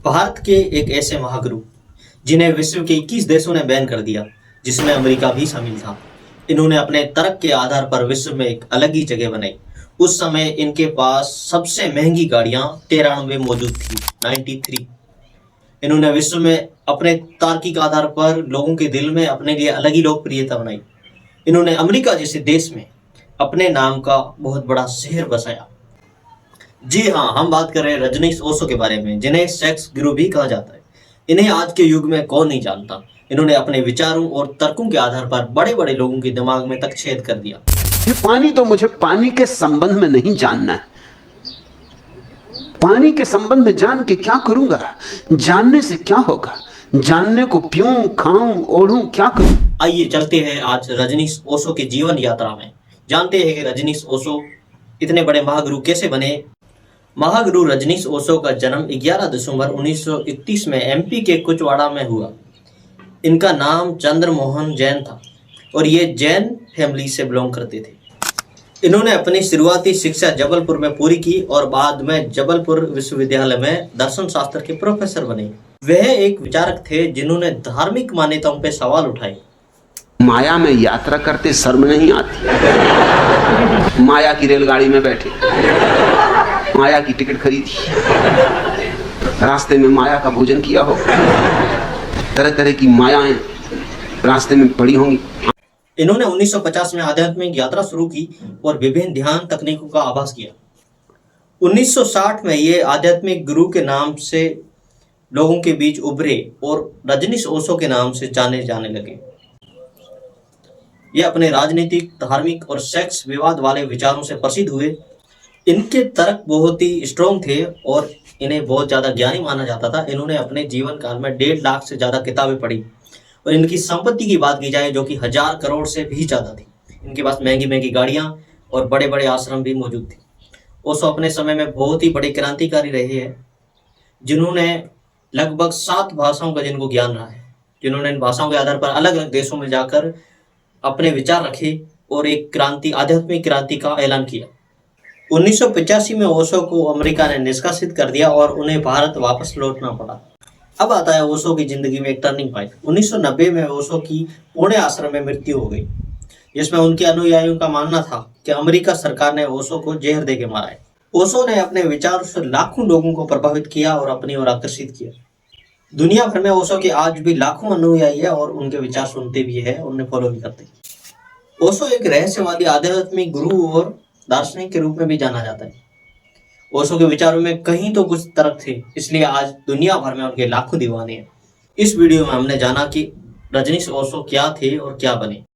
भारत के एक ऐसे महागुरु जिन्हें विश्व के 21 देशों ने बैन कर दिया, जिसमें अमेरिका भी शामिल था। इन्होंने अपने तर्क के आधार पर विश्व में एक अलग ही जगह बनाई। उस समय इनके पास सबसे महंगी गाड़ियां 93 मौजूद थी, 93। इन्होंने विश्व में अपने तार्किक आधार पर लोगों के दिल में अपने लिए अलग ही लोकप्रियता बनाई। इन्होंने अमेरिका जैसे देश में अपने नाम का बहुत बड़ा शहर बसाया। जी हाँ, हम बात कर रहे हैं रजनीश ओशो के बारे में, जिन्हें सेक्स गुरु भी कहा जाता है। इन्हें आज के युग में कौन नहीं जानता। इन्होंने अपने विचारों और तर्कों के आधार पर बड़े बड़े लोगों के दिमाग में तक छेद कर दिया। ये पानी तो मुझे पानी के संबंध में नहीं जानना है। पानी के संबंध में जान के क्या करूंगा? जानने से क्या होगा? जानने को पीऊं, खाऊं, ओढ़ूं, क्या करूं? आइए चलते हैं आज रजनीश ओशो की जीवन यात्रा में। जानते हैं कि रजनीश ओशो इतने बड़े महागुरु कैसे बने। महागुरु रजनीश ओशो का जन्म 11 दिसंबर 1931 में एमपी के कुचवाड़ा में हुआ। इनका नाम चंद्र मोहन जैन था और ये जैन फैमिली से बिलोंग करते थे। इन्होंने अपनी शुरुआती शिक्षा जबलपुर में पूरी की और बाद में जबलपुर विश्वविद्यालय में दर्शन शास्त्र के प्रोफेसर बने। वह एक विचारक थे जिन्होंने धार्मिक मान्यताओं पर सवाल उठाए। माया में यात्रा करते शर्म नहीं आती? माया की रेलगाड़ी में बैठे, माया की टिकट खरीदी, रास्ते में माया का भोजन किया हो, तरह तरह की मायाएं रास्ते में पड़ी होंगी। इन्होंने 1950 में आध्यात्मिक यात्रा शुरू की और विभिन्न ध्यान तकनीकों का आभास किया। 1960 में ये आध्यात्मिक गुरु के नाम से लोगों के बीच उभरे और रजनीश ओशो के नाम से जाने जाने लगे। ये अपने राजनीतिक, धार्मिक और सेक्स विवाद वाले विचारों से प्रसिद्ध हुए। इनके तर्क बहुत ही स्ट्रॉन्ग थे और इन्हें बहुत ज़्यादा ज्ञानी माना जाता था। इन्होंने अपने जीवन काल में 1.5 लाख से ज़्यादा किताबें पढ़ी और इनकी संपत्ति की बात की जाए जो कि 1000 करोड़ से भी ज़्यादा थी। इनके पास महंगी महंगी गाड़ियाँ और बड़े बड़े आश्रम भी मौजूद थे। ओशो अपने समय में बहुत ही बड़े क्रांतिकारी रहे हैं, जिन्होंने लगभग 7 भाषाओं का जिनको ज्ञान रहा है, जिन्होंने इन भाषाओं के आधार पर अलग अलग देशों में जाकर अपने विचार रखे और एक क्रांति, आध्यात्मिक क्रांति का ऐलान किया। 1985 में ओशो को अमेरिका ने निष्कासित कर दिया और उन्हें भारत वापस लौटना पड़ा। अब आता है ओशो की जिंदगी में एक टर्निंग पॉइंट। 1990 में ओशो की पुणे आश्रम में मृत्यु हो गई, जिसमें उनके अनुयायियों का मानना था कि अमेरिका सरकार ने ओशो को जहर देके मारा है। ओशो ने अपने विचारों से लाखों लोगों को प्रभावित किया और अपनी ओर आकर्षित किया। दुनिया भर में ओशो के आज भी लाखों अनुयायी है और उनके विचार सुनते भी है, उन्हें फॉलो भी करते हैं। ओशो एक रहस्यवादी, आध्यात्मिक गुरु और दार्शनिक के रूप में भी जाना जाता है। ओशो के विचारों में कहीं तो कुछ तर्क थे, इसलिए आज दुनिया भर में उनके लाखों दीवाने हैं। इस वीडियो में हमने जाना कि रजनीश ओशो क्या थे और क्या बने।